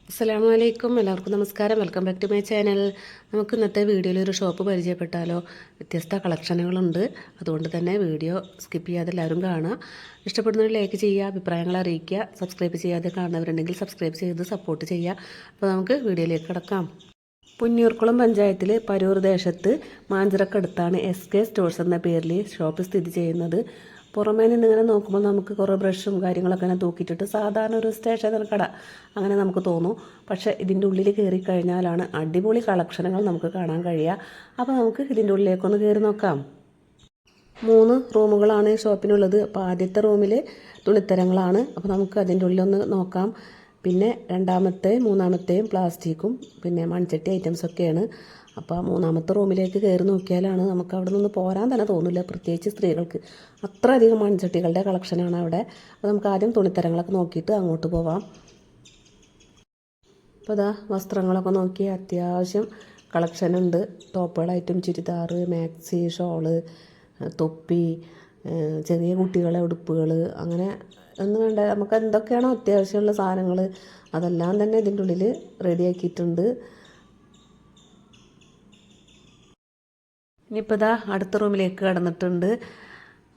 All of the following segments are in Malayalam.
അസ്സലാമു അലൈക്കും. എല്ലാവർക്കും നമസ്കാരം. Welcome back to my channel. നമുക്ക് ഇന്നത്തെ വീഡിയോയിൽ ഒരു ഷോപ്പ് പരിചയപ്പെട്ടാലോ. വ്യത്യസ്ത കളക്ഷനുകളുണ്ട്. അതുകൊണ്ട് തന്നെ വീഡിയോ സ്കിപ്പ് ചെയ്യാതെ എല്ലാവരും കാണുക. ഇഷ്ടപ്പെടുന്നവർ ലൈക്ക് ചെയ്യുക, അഭിപ്രായങ്ങൾ അറിയിക്കുക. സബ്സ്ക്രൈബ് ചെയ്യാതെ കാണുന്നവരുണ്ടെങ്കിൽ സബ്സ്ക്രൈബ് ചെയ്ത് സപ്പോർട്ട് ചെയ്യുക. അപ്പോൾ നമുക്ക് വീഡിയോയിലേക്ക് കിടക്കാം. പുന്നൂർക്കുളം പഞ്ചായത്തിൽ പരൂർ ദേശത്ത് മാഞ്ചിറക്കടുത്താണ് SK സ്റ്റോഴ്സ് എന്ന പേരിൽ ഷോപ്പ് സ്ഥിതി ചെയ്യുന്നത്. പുറമേ നിന്ന് ഇങ്ങനെ നോക്കുമ്പോൾ നമുക്ക് കുറേ ബ്രഷും കാര്യങ്ങളൊക്കെ ഇങ്ങനെ തൂക്കിയിട്ടിട്ട് സാധാരണ ഒരു സ്റ്റേഷനറി കട അങ്ങനെ നമുക്ക് തോന്നും. പക്ഷേ ഇതിൻ്റെ ഉള്ളിൽ കയറി കഴിഞ്ഞാലാണ് അടിപൊളി കളക്ഷനുകൾ നമുക്ക് കാണാൻ കഴിയുക. അപ്പോൾ നമുക്ക് ഇതിൻ്റെ ഉള്ളിലേക്കൊന്ന് കയറി നോക്കാം. 3 റൂമുകളാണ് ഈ ഷോപ്പിനുള്ളത്. അപ്പോൾ ആദ്യത്തെ റൂമിൽ തുണിത്തരങ്ങളാണ്. അപ്പോൾ നമുക്ക് അതിൻ്റെ ഉള്ളിലൊന്ന് നോക്കാം. പിന്നെ രണ്ടാമത്തെയും മൂന്നാമത്തെയും പ്ലാസ്റ്റിക്കും പിന്നെ മൺചട്ടി ഐറ്റംസൊക്കെയാണ്. അപ്പോൾ 3ാമത്തെ റൂമിലേക്ക് കയറി നോക്കിയാലാണ് നമുക്ക് അവിടെ നിന്ന് പോരാൻ തന്നെ തോന്നില്ല. പ്രത്യേകിച്ച് സ്ത്രീകൾക്ക് അത്രയധികം മൺചട്ടികളുടെ കളക്ഷനാണ് അവിടെ. അപ്പോൾ നമുക്ക് ആദ്യം തുണിത്തരങ്ങളൊക്കെ നോക്കിയിട്ട് അങ്ങോട്ട് പോവാം. അപ്പോൾ ഇതാ വസ്ത്രങ്ങളൊക്കെ നോക്കി അത്യാവശ്യം കളക്ഷനുണ്ട്. ടോപ്പുകളായിട്ടും ചുരിദാർ, മാക്സി, ഷോള്, തൊപ്പി, ചെറിയ കുട്ടികളെ ഉടുപ്പുകൾ, അങ്ങനെ ഒന്നും വേണ്ട നമുക്ക് എന്തൊക്കെയാണോ അത്യാവശ്യമുള്ള സാധനങ്ങൾ അതെല്ലാം തന്നെ ഇതിൻ്റെ ഉള്ളിൽ റെഡിയാക്കിയിട്ടുണ്ട്. ഇനിയിപ്പോൾ ഇതാ അടുത്ത റൂമിലേക്ക് കടന്നിട്ടുണ്ട്.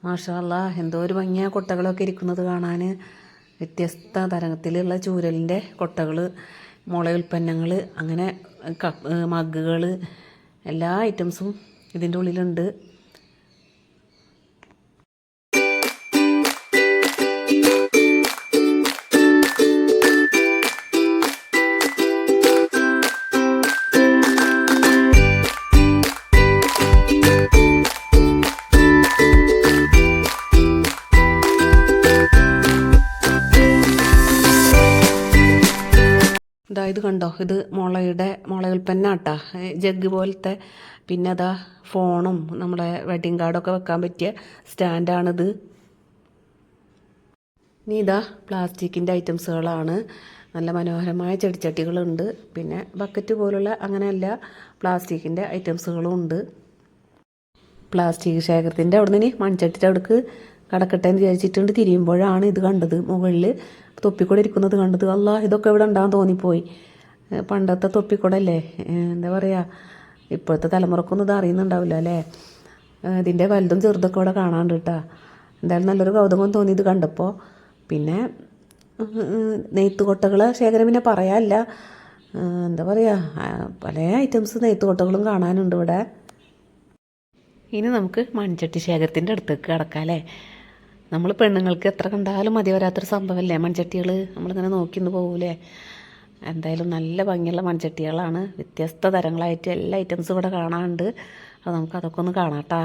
മാഷാ അല്ലാഹ്, എന്തോ ഒരു ഭംഗിയ കൊട്ടകളൊക്കെ ഇരിക്കുന്നത് കാണാൻ. വ്യത്യസ്ത തരത്തിലുള്ള ചൂരലിൻ്റെ കൊട്ടകൾ, മുള ഉൽപ്പന്നങ്ങൾ, അങ്ങനെ മഗ്ഗുകൾ, എല്ലാ ഐറ്റംസും ഇതിൻ്റെ ഉള്ളിലുണ്ട്. ഇത് കണ്ടോ, ഇത് മുള ഉൽപ്പന്നാട്ടാ, ജഗ് പോലത്തെ. പിന്നെ അതാ ഫോണും നമ്മുടെ വെഡിങ് കാർഡൊക്കെ വെക്കാൻ പറ്റിയ സ്റ്റാൻഡാണിത്. ഇനി ഇതാ പ്ലാസ്റ്റിക്കിൻ്റെ ഐറ്റംസുകളാണ്. നല്ല മനോഹരമായ ചെടിച്ചട്ടികളുണ്ട്. പിന്നെ ബക്കറ്റ് പോലുള്ള അങ്ങനെയല്ല, പ്ലാസ്റ്റിക്കിൻ്റെ ഐറ്റംസുകളും ഉണ്ട്. പ്ലാസ്റ്റിക് ശേഖരത്തിൻ്റെ അവിടെ നിന്ന് മൺചട്ടിൻ്റെ അവിടേക്ക് കടക്കട്ടെ എന്ന് വിചാരിച്ചിട്ടുണ്ട്. തിരിയുമ്പോഴാണ് ഇത് കണ്ടത്, മുകളിൽ തൊപ്പിക്കൂടെ ഇരിക്കുന്നത് കണ്ടത്. അല്ലാ, ഇതൊക്കെ ഇവിടെ ഉണ്ടാകാൻ തോന്നിപ്പോയി. പണ്ടത്തെ തൊപ്പിക്കൂടല്ലേ, എന്താ പറയുക, ഇപ്പോഴത്തെ തലമുറക്കൊന്നും ഇത് അറിയുന്നുണ്ടാവില്ല അല്ലേ. ഇതിൻ്റെ വലുതും ചെറുതൊക്കെ ഇവിടെ കാണാണ്ട് കേട്ടോ. എന്തായാലും നല്ലൊരു കൗതുകം തോന്നി ഇത് കണ്ടപ്പോൾ. പിന്നെ നെയ്ത്തുകൊട്ടകൾ ശേഖരം പിന്നെ പറയാനില്ല. എന്താ പറയുക, പല ഐറ്റംസ് നെയ്ത്തുകൊട്ടകളും കാണാനുണ്ട് ഇവിടെ. ഇനി നമുക്ക് മൺചട്ടി ശേഖരത്തിൻ്റെ അടുത്തേക്ക് കിടക്കാം അല്ലേ. നമ്മൾ പെണ്ണുങ്ങൾക്ക് എത്ര കണ്ടാലും മതി വരാത്തൊരു സംഭവമല്ലേ മൺചട്ടികൾ. നമ്മളിങ്ങനെ നോക്കിന്ന് പോകൂലേ. എന്തായാലും നല്ല ഭംഗിയുള്ള മൺചട്ടികളാണ്. വ്യത്യസ്ത തരങ്ങളായിട്ട് എല്ലാ ഐറ്റംസും ഇവിടെ കാണാനുണ്ട്. അപ്പോൾ നമുക്ക് അതൊക്കെ ഒന്ന് കാണാട്ടാ.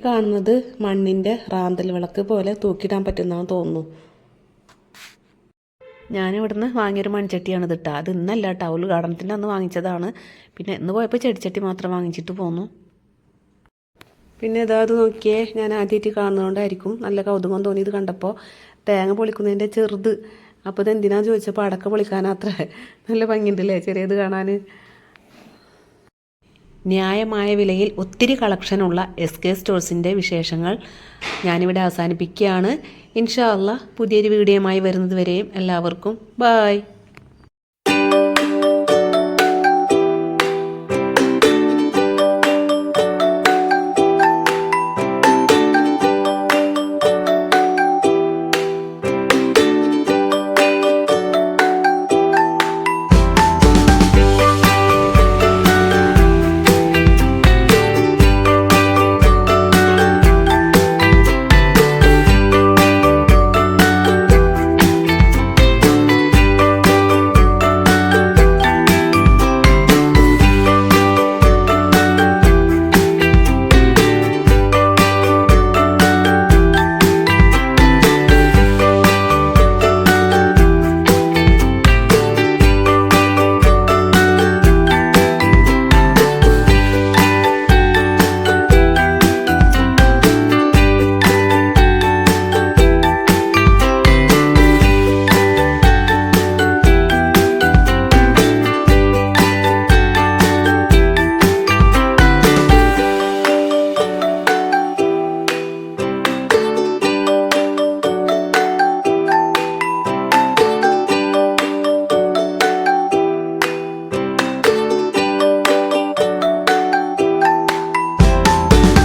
കാണുന്നത് മണ്ണിൻ്റെ റാന്തൽ വിളക്ക് പോലെ തൂക്കിയിടാൻ പറ്റുന്നതാണെന്ന് തോന്നുന്നു. ഞാനിവിടുന്ന് വാങ്ങിയൊരു മൺചട്ടിയാണ് ഇത് കേട്ടോ. അത് ഇന്നല്ല കേട്ടോ, ഉദ്ഘാടനത്തിൻ്റെ അന്ന് വാങ്ങിച്ചതാണ്. പിന്നെ ഇന്ന് പോയപ്പോൾ ചെടിച്ചട്ടി മാത്രം വാങ്ങിച്ചിട്ട് പോന്നു. പിന്നെ അത് നോക്കിയേ, ഞാൻ ആദ്യമായിട്ട് കാണുന്നതുകൊണ്ടായിരിക്കും നല്ല കൗതുകം തോന്നിയത് കണ്ടപ്പോൾ. തേങ്ങ പൊളിക്കുന്നതിൻ്റെ ചെറുത്. അപ്പോൾ ഇതെന്തിനാന്ന് ചോദിച്ചപ്പോൾ അടക്ക പൊളിക്കാനത്രേ. നല്ല ഭംഗിയുണ്ടല്ലേ ചെറിയത് കാണാൻ. ന്യായമായ വിലയിൽ ഒത്തിരി കളക്ഷനുള്ള SK സ്റ്റോഴ്സിൻ്റെ വിശേഷങ്ങൾ ഞാനിവിടെ അവസാനിപ്പിക്കുകയാണ്. ഇൻഷാ അല്ലാഹ് പുതിയൊരു വീഡിയോയുമായി വരുന്നത് വരെയും എല്ലാവർക്കും ബായ്.